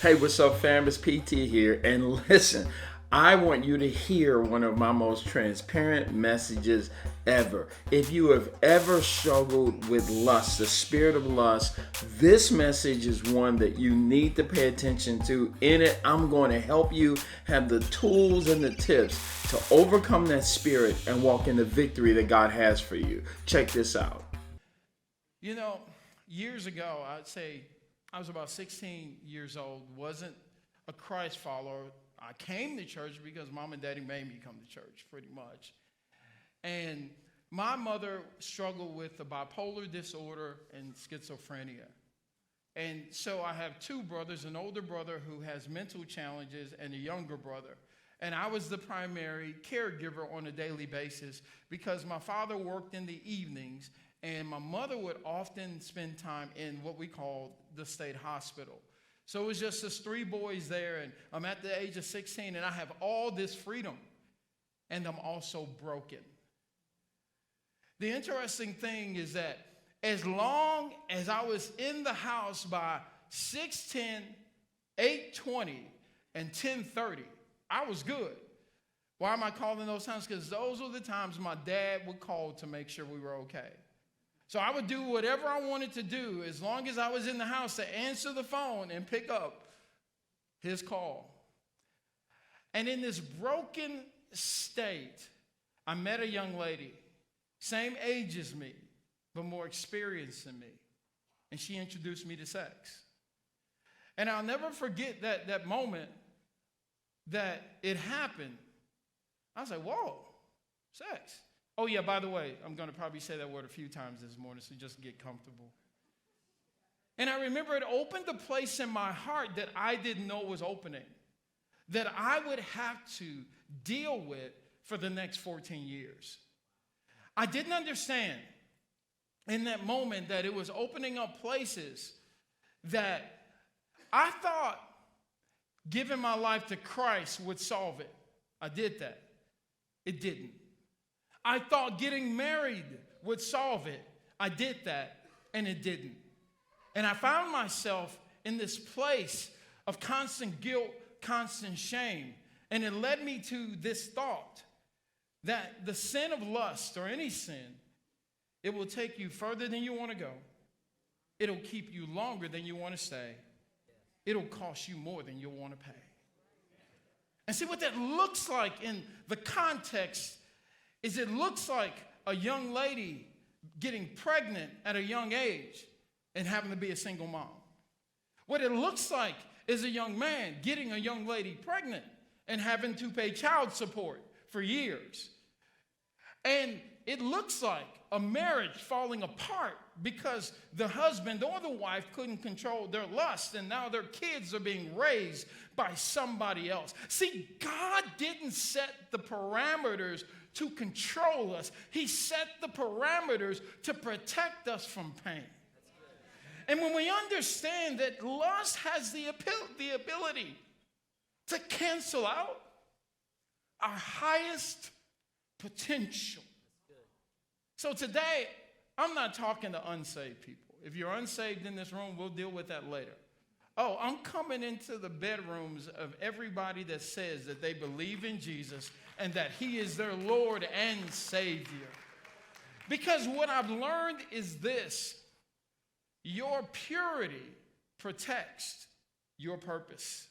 Hey, what's up, fam? It's PT here. And listen, I want you to hear one of my most transparent messages ever. If you have ever struggled with lust, the spirit of lust, this message is one that you need to pay attention to. In it, I'm going to help you have the tools and the tips to overcome that spirit and walk in the victory that God has for you. Check this out. You know, years ago, I'd say I was about 16 years old, wasn't a Christ follower. I came to church because mom and daddy made me come to church, pretty much. And my mother struggled with the bipolar disorder and schizophrenia. And so I have two brothers, an older brother who has mental challenges and a younger brother. And I was the primary caregiver on a daily basis because my father worked in the evenings and my mother would often spend time in what we call the state hospital. So it was just us three boys there, and I'm at the age of 16, and I have all this freedom, and I'm also broken. The interesting thing is that as long as I was in the house by 6:10, 8:20, and 10:30, I was good. Why am I calling those times? Because those were the times my dad would call to make sure we were okay. So I would do whatever I wanted to do as long as I was in the house to answer the phone and pick up his call. And in this broken state, I met a young lady, same age as me, but more experienced than me. And she introduced me to sex. And I'll never forget that moment that it happened. I was like, whoa, sex. Oh, yeah, by the way, I'm going to probably say that word a few times this morning, so just get comfortable. And I remember it opened a place in my heart that I didn't know was opening, that I would have to deal with for the next 14 years. I didn't understand in that moment that it was opening up places that I thought giving my life to Christ would solve it. I did that. It didn't. I thought getting married would solve it. I did that, and it didn't. And I found myself in this place of constant guilt, constant shame. And it led me to this thought that the sin of lust, or any sin, it will take you further than you want to go. It'll keep you longer than you want to stay. It'll cost you more than you'll want to pay. And see what that looks like in the context is it looks like a young lady getting pregnant at a young age and having to be a single mom. What it looks like is a young man getting a young lady pregnant and having to pay child support for years. And it looks like a marriage falling apart because the husband or the wife couldn't control their lust, and now their kids are being raised by somebody else. See, God didn't set the parameters to control us. He set the parameters to protect us from pain. And when we understand that lust has the ability to cancel out our highest potential. So today, I'm not talking to unsaved people. If you're unsaved in this room, we'll deal with that later. Oh, I'm coming into the bedrooms of everybody that says that they believe in Jesus and that he is their Lord and Savior. Because what I've learned is this: your purity protects your purpose.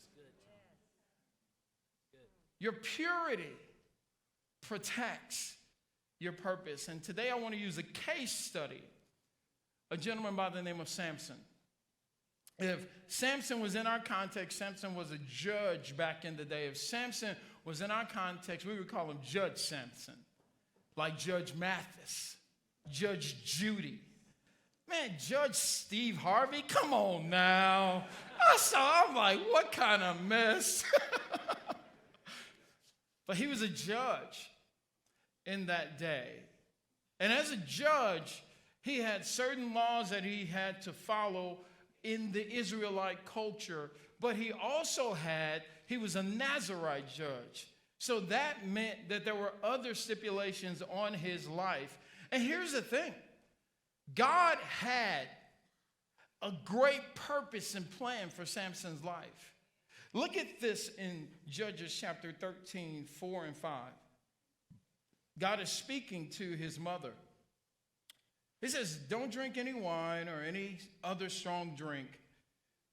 Your purity protects your purpose. And today I want to use a case study, a gentleman by the name of Samson. If Samson was in our context, Samson was a judge back in the day. If Samson was in our context, we would call him Judge Samson, like Judge Mathis, Judge Judy. Man, Judge Steve Harvey, come on now. I'm like, what kind of mess? But he was a judge in that day. And as a judge, he had certain laws that he had to follow in the Israelite culture, but he was a Nazirite judge. So that meant that there were other stipulations on his life. And here's the thing: God had a great purpose and plan for Samson's life. Look at this in Judges chapter 13, 4 and 5. God is speaking to his mother. He says, don't drink any wine or any other strong drink.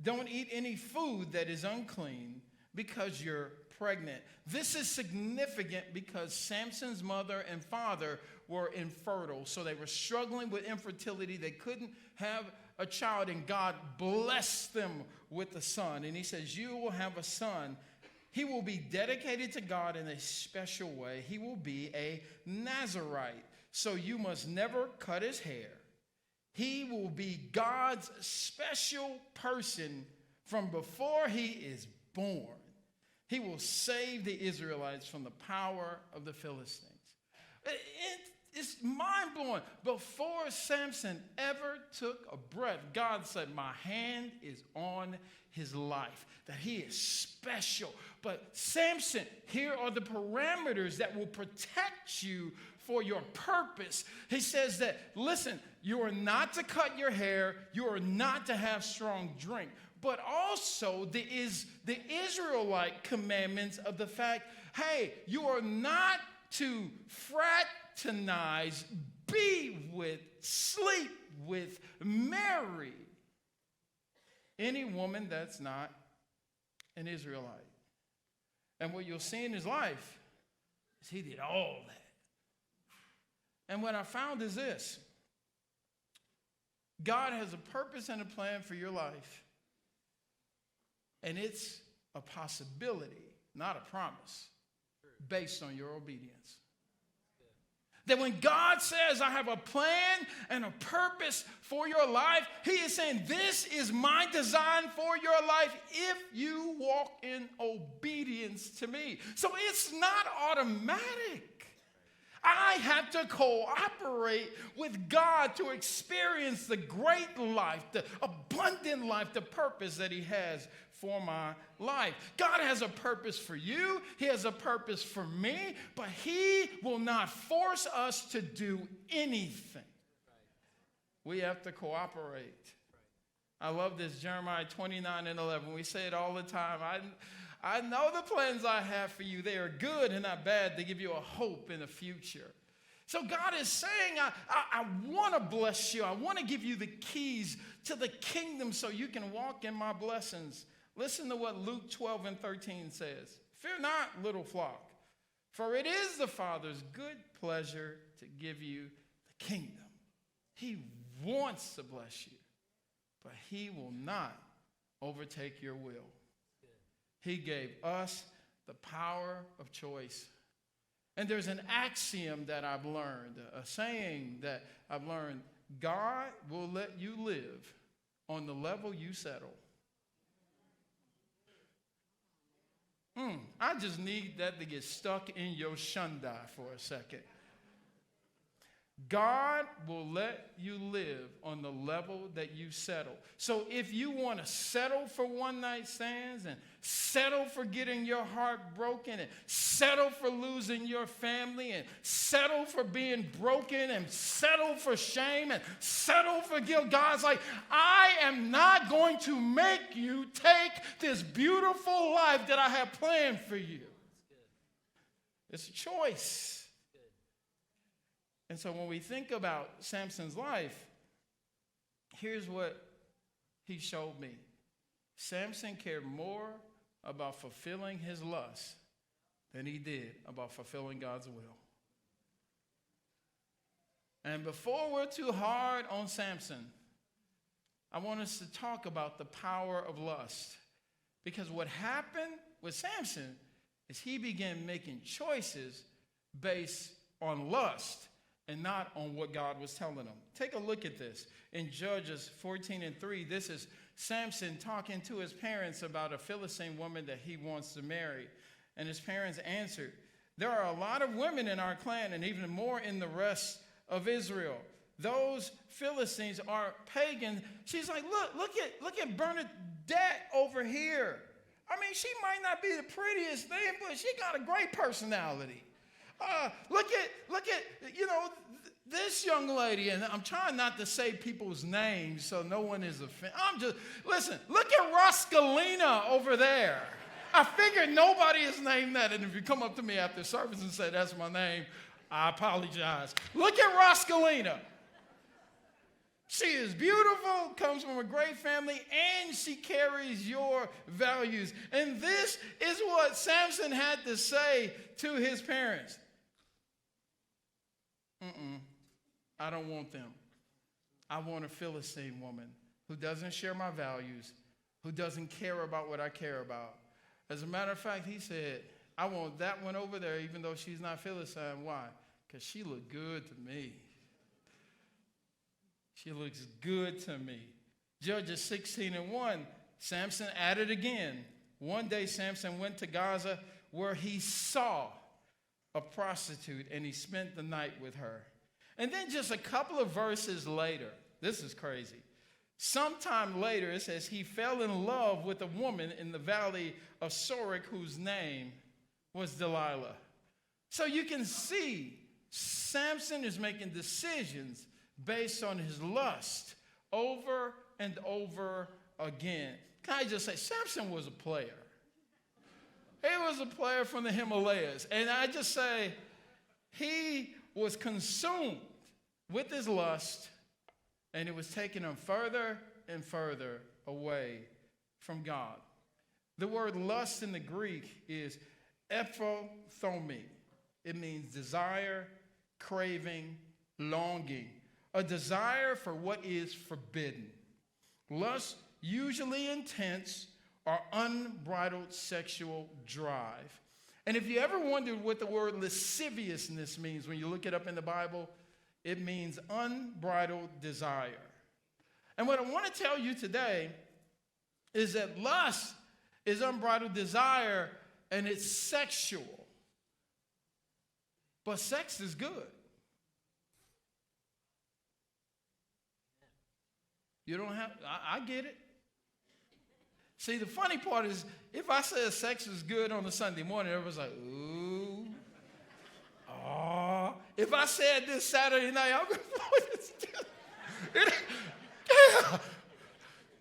Don't eat any food that is unclean because you're pregnant. This is significant because Samson's mother and father were infertile. So they were struggling with infertility. They couldn't have a child, and God blessed them with a son. And he says, you will have a son. He will be dedicated to God in a special way. He will be a Nazirite. So you must never cut his hair. He will be God's special person from before he is born. He will save the Israelites from the power of the Philistines. It's mind-blowing. Before Samson ever took a breath, God said, my hand is on his life, that he is special. But Samson, here are the parameters that will protect you for your purpose. He says that, listen, you are not to cut your hair, you are not to have strong drink, but also there is the Israelite commandments of the fact, hey, you are not to fraternize, be with, sleep with, marry any woman that's not an Israelite. And what you'll see in his life is he did all that. And what I found is this: God has a purpose and a plan for your life. And it's a possibility, not a promise, based on your obedience. That when God says, I have a plan and a purpose for your life, he is saying, this is my design for your life if you walk in obedience to me. So it's not automatic. I have to cooperate with God to experience the great life, the abundant life, the purpose that he has for my life. God has a purpose for you. He has a purpose for me, but he will not force us to do anything. We have to cooperate. I love this, Jeremiah 29 and 11. We say it all the time. I know the plans I have for you. They are good and not bad. They give you a hope in the future. So God is saying, I want to bless you. I want to give you the keys to the kingdom so you can walk in my blessings. Listen to what Luke 12 and 13 says. Fear not, little flock, for it is the Father's good pleasure to give you the kingdom. He wants to bless you, but he will not overtake your will. He gave us the power of choice. And there's an axiom that I've learned, a saying that I've learned: God will let you live on the level you settle. I just need that to get stuck in your shundai for a second. God will let you live on the level that you settle. So if you want to settle for one night stands and settle for getting your heart broken and settle for losing your family and settle for being broken and settle for shame and settle for guilt, God's like, I am not going to make you take this beautiful life that I have planned for you. It's a choice. And so when we think about Samson's life, here's what he showed me. Samson cared more about fulfilling his lust than he did about fulfilling God's will. And before we're too hard on Samson, I want us to talk about the power of lust. Because what happened with Samson is he began making choices based on lust and not on what God was telling him. Take a look at this. In Judges 14 and 3, this is Samson talking to his parents about a Philistine woman that he wants to marry. And his parents answered, there are a lot of women in our clan and even more in the rest of Israel. Those Philistines are pagan. She's like, look at Bernadette over here. I mean, she might not be the prettiest thing, but she got a great personality. Look at, this young lady, and I'm trying not to say people's names so no one is offended. Listen, look at Roskalina over there. I figured nobody is named that. And if you come up to me after service and say, that's my name, I apologize. Look at Roskalina. She is beautiful, comes from a great family, and she carries your values. And this is what Samson had to say to his parents. I don't want them. I want a Philistine woman who doesn't share my values, who doesn't care about what I care about. As a matter of fact, he said, I want that one over there, even though she's not Philistine. Why? Because she looked good to me. She looks good to me. Judges 16:1, Samson added again. One day Samson went to Gaza where he saw a prostitute and he spent the night with her. And then just a couple of verses later, this is crazy. Sometime later, it says he fell in love with a woman in the valley of Sorek whose name was Delilah. So you can see Samson is making decisions based on his lust over and over again. Can I just say, Samson was a player. He was a player from the Himalayas. And I just say, he was consumed with his lust, and it was taking him further and further away from God. The word lust in the Greek is epithome. It means desire, craving, longing. A desire for what is forbidden. Lust, usually intense or unbridled sexual drive. And if you ever wondered what the word lasciviousness means when you look it up in the Bible, it means unbridled desire. And what I want to tell you today is that lust is unbridled desire and it's sexual. But sex is good. You don't have, I get it. See, the funny part is, if I said sex is good on a Sunday morning, everybody's like, ooh, oh. If I said this Saturday night, I'm going to, yeah.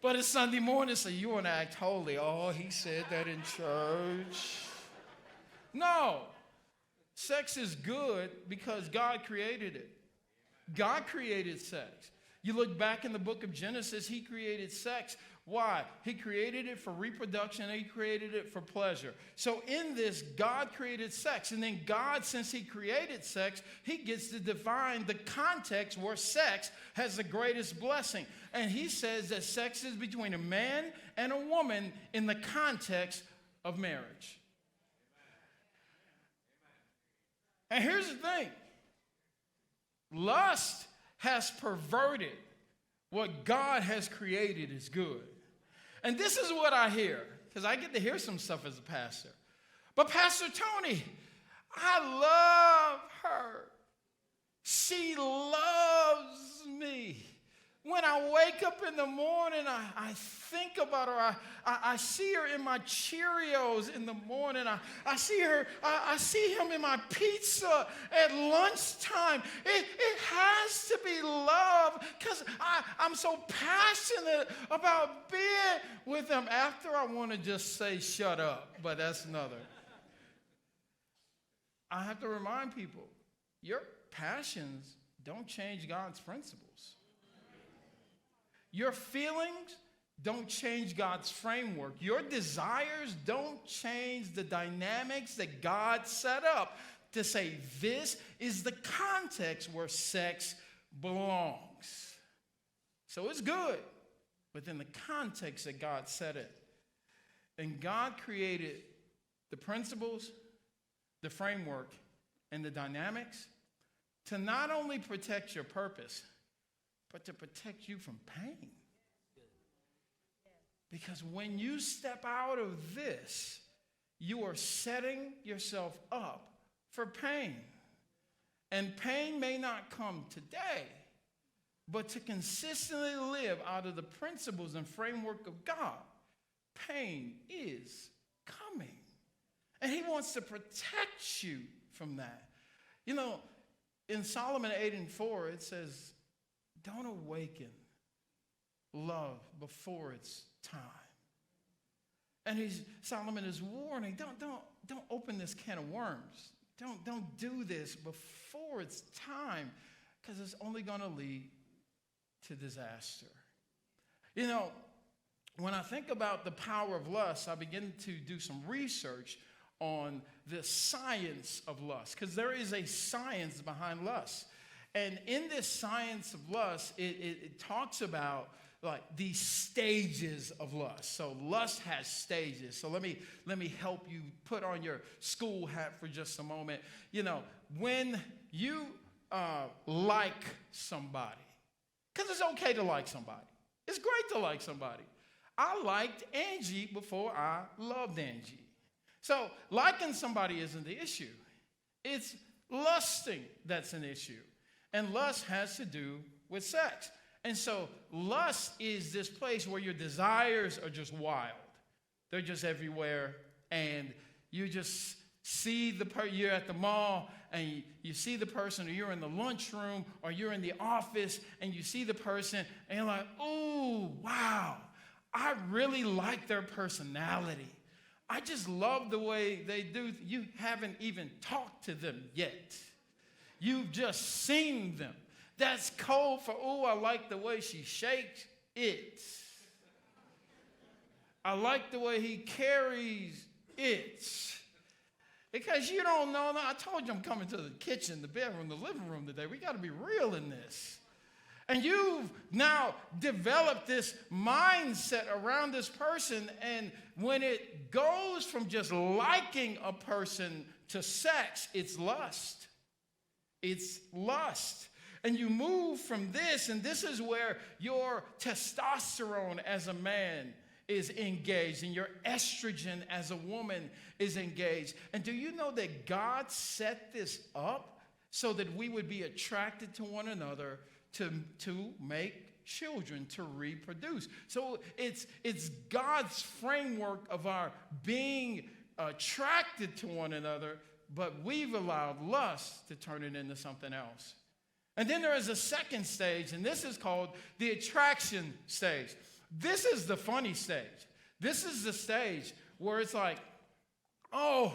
But it's Sunday morning, so you want to act holy. Oh, he said that in church. No, sex is good because God created it. God created sex. You look back in the book of Genesis, he created sex. Why? He created it for reproduction, and he created it for pleasure. So in this, God created sex. And then God, since he created sex, he gets to define the context where sex has the greatest blessing. And he says that sex is between a man and a woman in the context of marriage. And here's the thing. Lust has perverted what God has created as good. And this is what I hear, because I get to hear some stuff as a pastor. But Pastor Tony, I love her. She loves me. When I wake up in the morning, I think about her. I see her in my Cheerios in the morning. I see her. I see him in my pizza at lunchtime. It has to be love because I'm so passionate about being with him. After I want to just say shut up, but that's another. I have to remind people, your passions don't change God's principles. Your feelings don't change God's framework. Your desires don't change the dynamics that God set up to say this is the context where sex belongs. So it's good within the context that God set it. And God created the principles, the framework, and the dynamics to not only protect your purpose, but to protect you from pain. Because when you step out of this, you are setting yourself up for pain. And pain may not come today, but to consistently live out of the principles and framework of God, pain is coming. And he wants to protect you from that. You know, in Solomon 8:4, it says, don't awaken love before it's time. And Solomon is warning, don't open this can of worms. Don't do this before it's time, because it's only going to lead to disaster. You know, when I think about the power of lust, I begin to do some research on the science of lust, because there is a science behind lust. And in this science of lust, it talks about like these stages of lust. So lust has stages. So let me help you put on your school hat for just a moment. You know, when you like somebody, because it's okay to like somebody. It's great to like somebody. I liked Angie before I loved Angie. So liking somebody isn't the issue. It's lusting that's an issue. And lust has to do with sex. And so lust is this place where your desires are just wild. They're just everywhere. And you just see you're at the mall and you see the person, or you're in the lunchroom, or you're in the office and you see the person and you're like, ooh, wow, I really like their personality. I just love the way they do. You haven't even talked to them yet. You've just seen them. That's code for, ooh, I like the way she shakes it. I like the way he carries it. Because you don't know. I told you I'm coming to the kitchen, the bedroom, the living room today. We got to be real in this. And you've now developed this mindset around this person. And when it goes from just liking a person to sex, it's lust. It's lust. And you move from this, and this is where your testosterone as a man is engaged and your estrogen as a woman is engaged. And do you know that God set this up so that we would be attracted to one another to make children, to reproduce? So it's God's framework of our being attracted to one another, but we've allowed lust to turn it into something else. And then there is a second stage, and this is called the attraction stage. This is the funny stage. This is the stage where it's like, oh,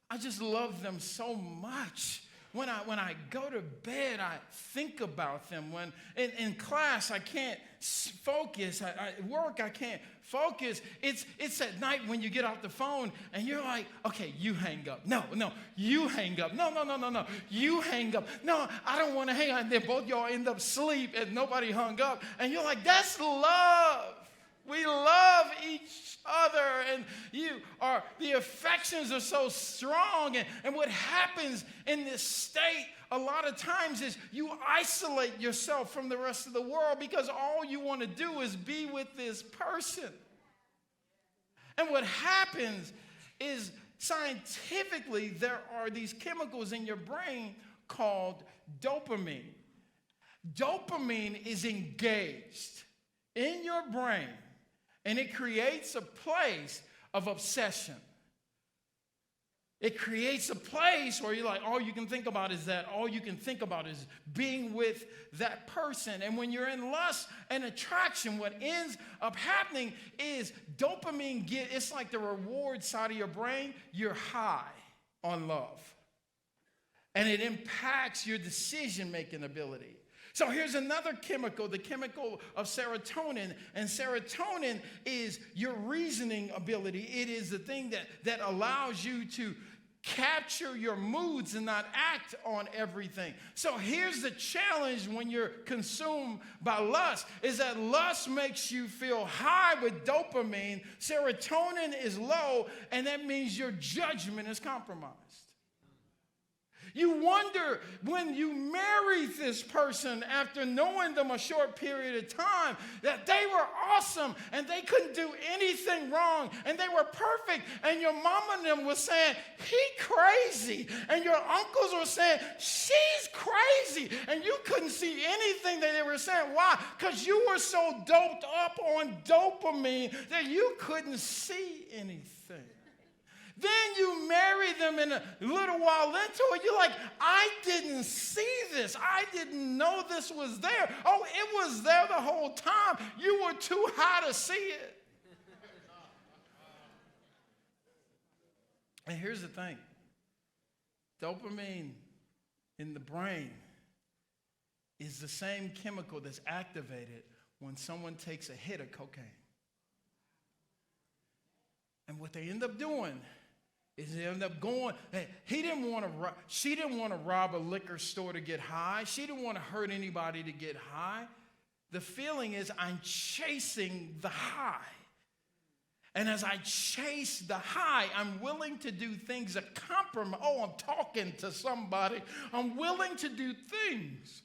I just love them so much. When I go to bed, I think about them. When in class, I can't focus. At work, I can't focus. It's at night when you get off the phone and you're like, okay, you hang up. No, you hang up. No, you hang up. No, I don't want to hang up. And then both y'all end up asleep and nobody hung up. And you're like, that's love. We love each other, and the affections are so strong. And what happens in this state a lot of times is you isolate yourself from the rest of the world because all you want to do is be with this person. And what happens is scientifically there are these chemicals in your brain called dopamine. Dopamine is engaged in your brain. And it creates a place of obsession. It creates a place where you're like, all you can think about is that. All you can think about is being with that person. And when you're in lust and attraction, what ends up happening is dopamine it's like the reward side of your brain. You're high on love. And it impacts your decision-making ability. So here's another chemical, the chemical of serotonin. And serotonin is your reasoning ability. It is the thing that allows you to capture your moods and not act on everything. So here's the challenge when you're consumed by lust, is that lust makes you feel high with dopamine. Serotonin is low, and that means your judgment is compromised. You wonder when you marry this person after knowing them a short period of time that they were awesome and they couldn't do anything wrong and they were perfect, and your mom and them was saying, he crazy, and your uncles were saying, she's crazy, and you couldn't see anything that they were saying. Why? Because you were so doped up on dopamine that you couldn't see anything. Then you marry them, and a little while into it, you're like, I didn't see this. I didn't know this was there. Oh, it was there the whole time. You were too high to see it. And here's the thing. Dopamine in the brain is the same chemical that's activated when someone takes a hit of cocaine. And what they end up doing is they end up going, hey, she didn't want to rob a liquor store to get high. She didn't want to hurt anybody to get high. The feeling is I'm chasing the high. And as I chase the high, I'm willing to do things that compromise. Oh, I'm talking to somebody. I'm willing to do things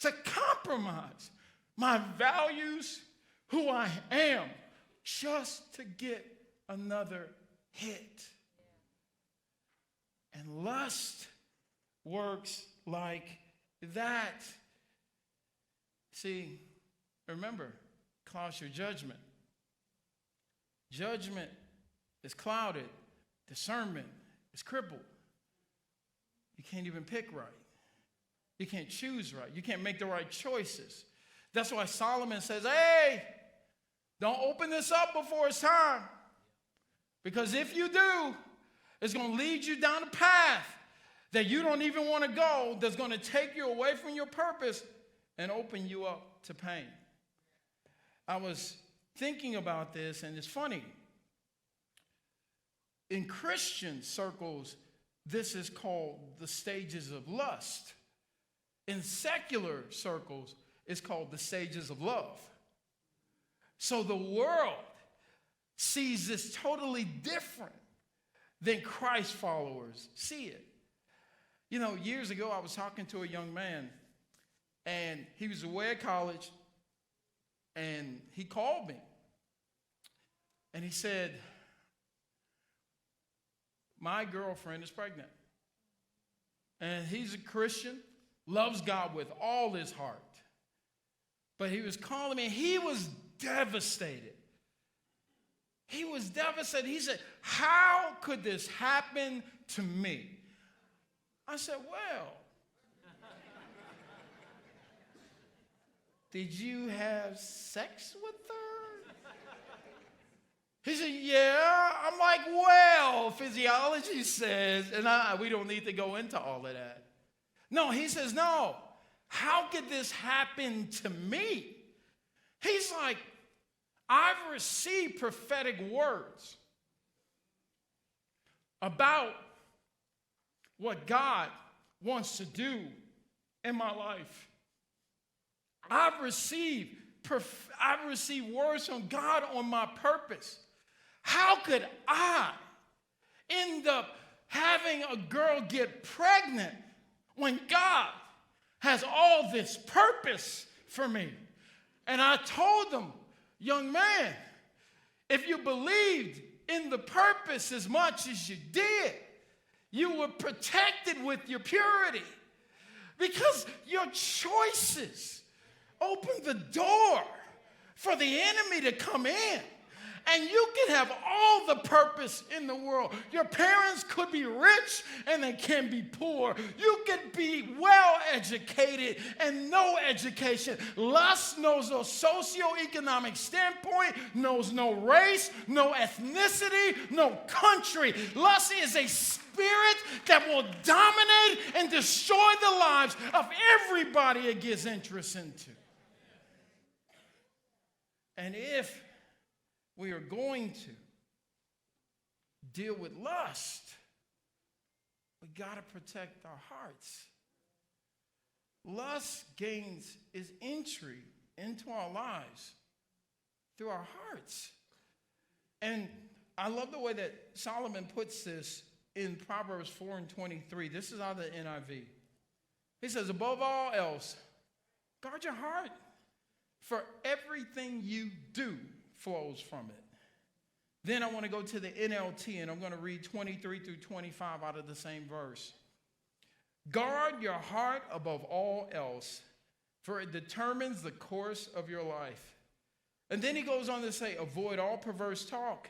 to compromise my values, who I am, just to get another hit. And lust works like that. See, remember, clouds your judgment. Judgment is clouded. Discernment is crippled. You can't even pick right. You can't choose right. You can't make the right choices. That's why Solomon says, hey, don't open this up before it's time. Because if you do, it's going to lead you down a path that you don't even want to go, that's going to take you away from your purpose and open you up to pain. I was thinking about this, and it's funny. In Christian circles, this is called the stages of lust. In secular circles, it's called the stages of love. So the world sees this totally different than Christ followers see it. You know, years ago, I was talking to a young man, and he was away at college, and he called me. And he said, my girlfriend is pregnant. And he's a Christian, loves God with all his heart. But he was calling me, he was devastated. He was devastated. He said, how could this happen to me? I said, well, did you have sex with her? He said, yeah. I'm like, well, physiology says, and we don't need to go into all of that. No, he says, no. How could this happen to me? He's like, I've received prophetic words about what God wants to do in my life. I've received words from God on my purpose. How could I end up having a girl get pregnant when God has all this purpose for me? And I told them, young man, if you believed in the purpose as much as you did, you were protected with your purity, because your choices open the door for the enemy to come in. And you can have all the purpose in the world. Your parents could be rich and they can be poor. You could be well educated and no education. Lust knows no socioeconomic standpoint, knows no race, no ethnicity, no country. Lust is a spirit that will dominate and destroy the lives of everybody it gets interest into. And if we are going to deal with lust, we got to protect our hearts. Lust gains its entry into our lives through our hearts. And I love the way that Solomon puts this in Proverbs 4:23. This is out of the NIV. He says, above all else, guard your heart, for everything you do flows from it. Then I want to go to the NLT, and I'm going to read 23 through 25 out of the same verse. Guard your heart above all else, for it determines the course of your life. And then he goes on to say, avoid all perverse talk.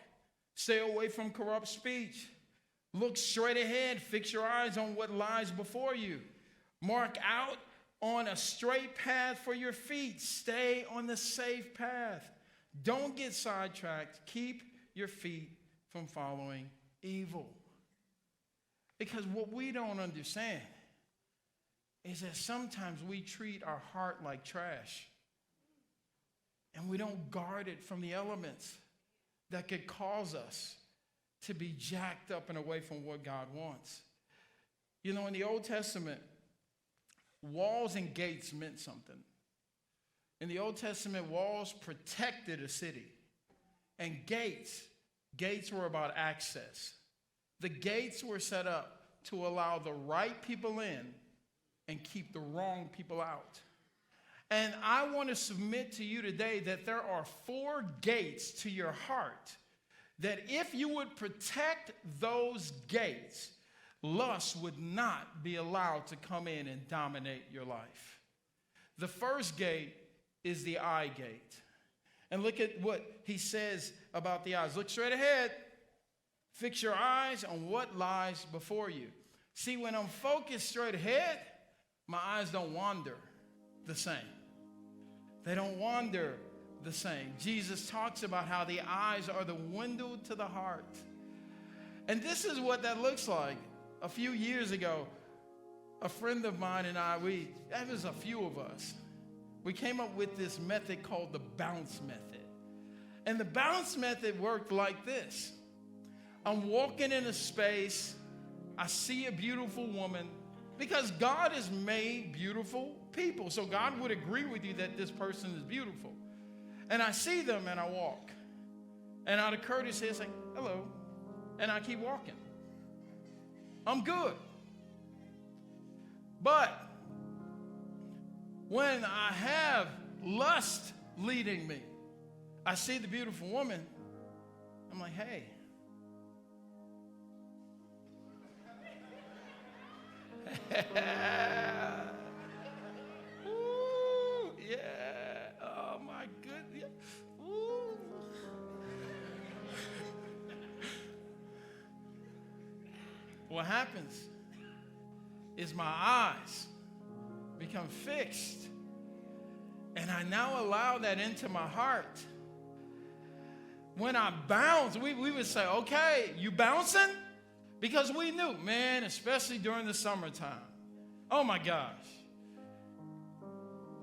Stay away from corrupt speech. Look straight ahead. Fix your eyes on what lies before you. Mark out on a straight path for your feet. Stay on the safe path. Don't get sidetracked. Keep your feet from following evil. Because what we don't understand is that sometimes we treat our heart like trash. And we don't guard it from the elements that could cause us to be jacked up and away from what God wants. You know, in the Old Testament, walls and gates meant something. In the Old Testament, walls protected a city. And gates were about access. The gates were set up to allow the right people in and keep the wrong people out. And I want to submit to you today that there are 4 gates to your heart that if you would protect those gates, lust would not be allowed to come in and dominate your life. The first gate is the eye gate. And look at what he says about the eyes. Look straight ahead. Fix your eyes on what lies before you. See, when I'm focused straight ahead, my eyes don't wander the same. They don't wander the same. Jesus talks about how the eyes are the window to the heart. And this is what that looks like. A few years ago, a friend of mine and I, that was a few of us, we came up with this method called the bounce method. And the bounce method worked like this. I'm walking in a space, I see a beautiful woman, because God has made beautiful people. So God would agree with you that this person is beautiful. And I see them and I walk. And out of courtesy, I say, hello. And I keep walking. I'm good. But when I have lust leading me, I see the beautiful woman, I'm like, hey. Ooh, yeah. Oh my goodness. Ooh. What happens is my eyes become fixed, and I now allow that into my heart. When I bounce, we would say, okay, you bouncing? Because we knew, man, especially during the summertime. Oh my gosh.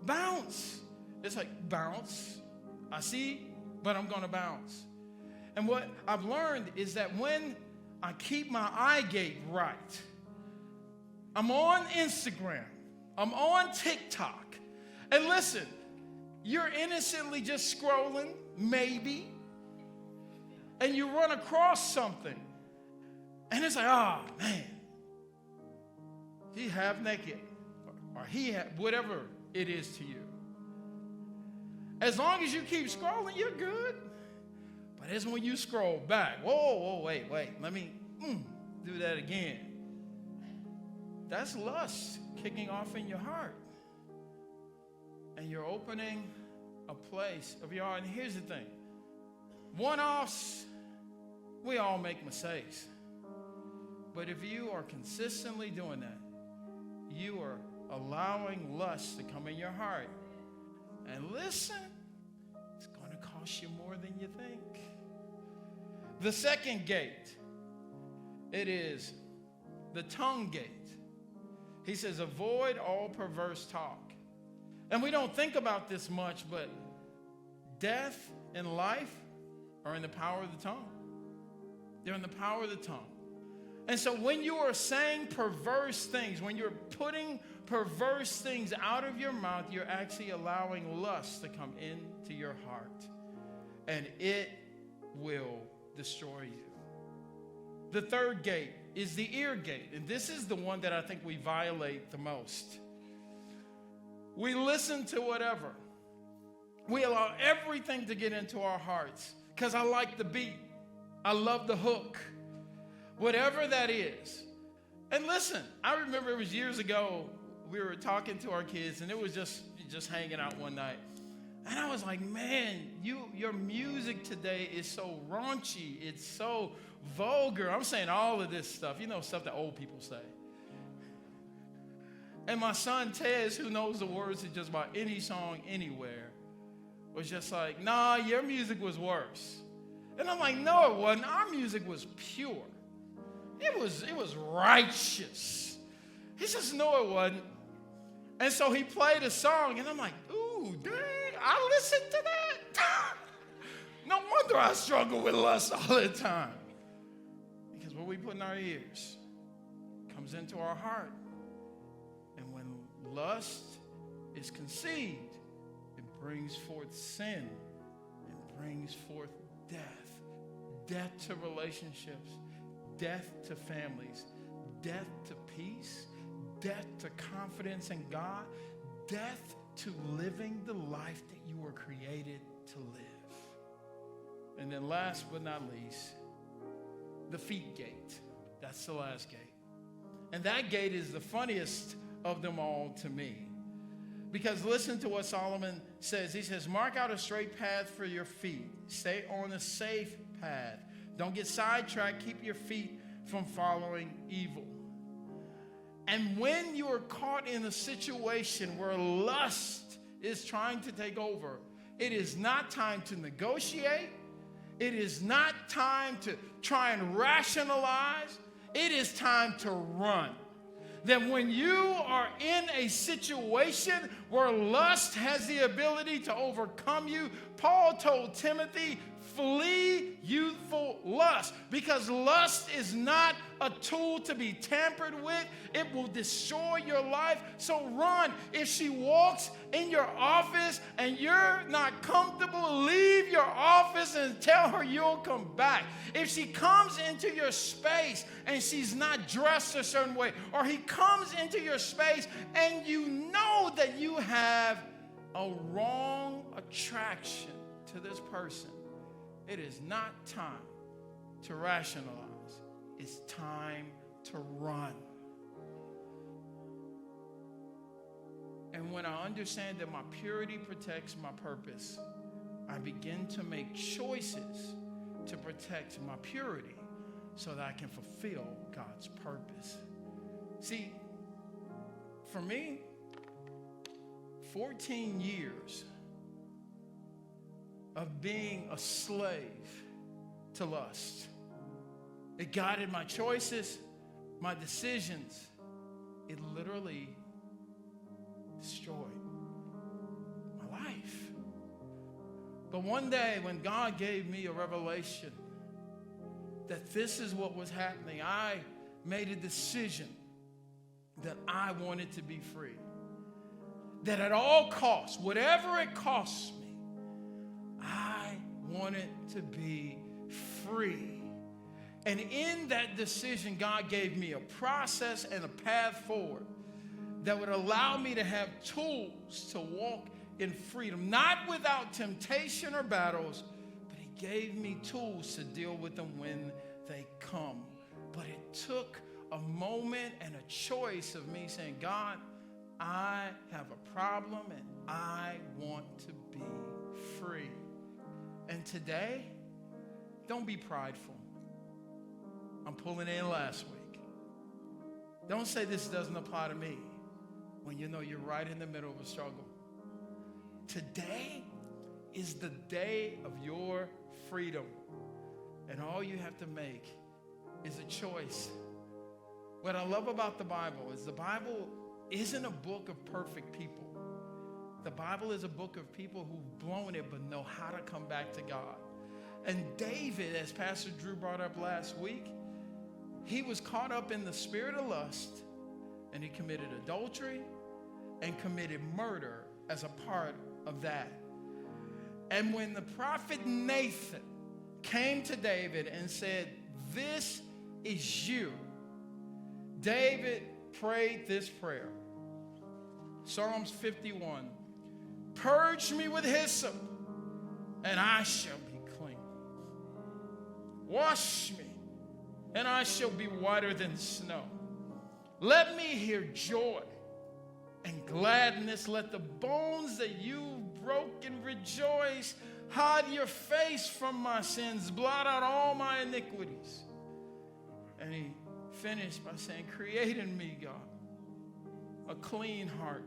Bounce. It's like bounce. I see, but I'm going to bounce. And what I've learned is that when I keep my eye gate right, I'm on Instagram, I'm on TikTok. And listen, you're innocently just scrolling, maybe, and you run across something. And it's like, oh, man, he half naked, or whatever it is to you. As long as you keep scrolling, you're good. But it's when you scroll back, whoa, wait, let me do that again. That's lust kicking off in your heart. And you're opening a place of your heart. And here's the thing. One-offs, we all make mistakes. But if you are consistently doing that, you are allowing lust to come in your heart. And listen, it's going to cost you more than you think. The second gate, it is the tongue gate. He says, avoid all perverse talk. And we don't think about this much, but death and life are in the power of the tongue. They're in the power of the tongue. And so when you are saying perverse things, when you're putting perverse things out of your mouth, you're actually allowing lust to come into your heart. And it will destroy you. The third gate is the ear gate. And this is the one that I think we violate the most. We listen to whatever. We allow everything to get into our hearts. Because I like the beat. I love the hook. Whatever that is. And listen, I remember it was years ago, we were talking to our kids, and it was just hanging out one night. And I was like, man, your music today is so raunchy. It's so vulgar. I'm saying all of this stuff, stuff that old people say. And my son, Tez, who knows the words to just about any song anywhere, was just like, nah, your music was worse. And I'm like, no, it wasn't. Our music was pure. It was righteous. He says, no, it wasn't. And so he played a song, and I'm like, ooh, dang, I listened to that. No wonder I struggle with lust all the time. Because what we put in our ears comes into our heart. And when lust is conceived, it brings forth sin. It brings forth death. Death to relationships. Death to families. Death to peace. Death to confidence in God. Death to living the life that you were created to live. And then last but not least, the feet gate. That's the last gate. And that gate is the funniest of them all to me. Because listen to what Solomon says. He says, mark out a straight path for your feet. Stay on a safe path. Don't get sidetracked. Keep your feet from following evil. And when you are caught in a situation where lust is trying to take over, it is not time to negotiate. It is not time to try and rationalize. It is time to run. That when you are in a situation where lust has the ability to overcome you, Paul told Timothy, flee youthful lust, because lust is not a tool to be tampered with. It will destroy your life. So run. If she walks in your office and you're not comfortable, leave your office and tell her you'll come back. If she comes into your space and she's not dressed a certain way, or he comes into your space and you know that you have a wrong attraction to this person, it is not time to rationalize. It's time to run. And when I understand that my purity protects my purpose, I begin to make choices to protect my purity so that I can fulfill God's purpose. See, for me, 14 years of being a slave to lust. It guided my choices, my decisions. It literally destroyed my life. But one day when God gave me a revelation that this is what was happening, I made a decision that I wanted to be free. That at all costs, whatever it costs me, I wanted to be free. And in that decision, God gave me a process and a path forward that would allow me to have tools to walk in freedom, not without temptation or battles, but he gave me tools to deal with them when they come. But it took a moment and a choice of me saying, God, I have a problem and I want to be free. And today, don't be prideful. I'm pulling in last week. Don't say this doesn't apply to me when you know you're right in the middle of a struggle. Today is the day of your freedom. And all you have to make is a choice. What I love about the Bible is the Bible isn't a book of perfect people. The Bible is a book of people who've blown it but know how to come back to God. And David, as Pastor Drew brought up last week, he was caught up in the spirit of lust, and he committed adultery and committed murder as a part of that. And when the prophet Nathan came to David and said, this is you, David prayed this prayer. Psalms 51. Purge me with hyssop, and I shall be clean. Wash me, and I shall be whiter than snow. Let me hear joy and gladness. Let the bones that you've broken rejoice. Hide your face from my sins. Blot out all my iniquities. And he finished by saying, create in me, God, a clean heart,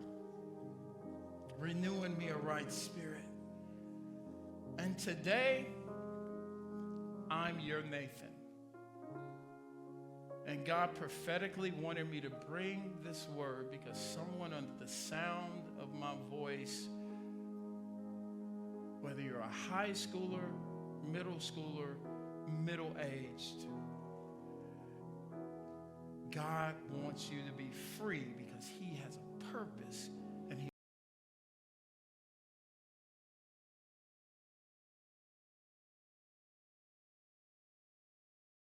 renew in me a right spirit. And today, I'm your Nathan. And God prophetically wanted me to bring this word because someone under the sound of my voice, whether you're a high schooler, middle schooler, middle-aged, God wants you to be free because he has a purpose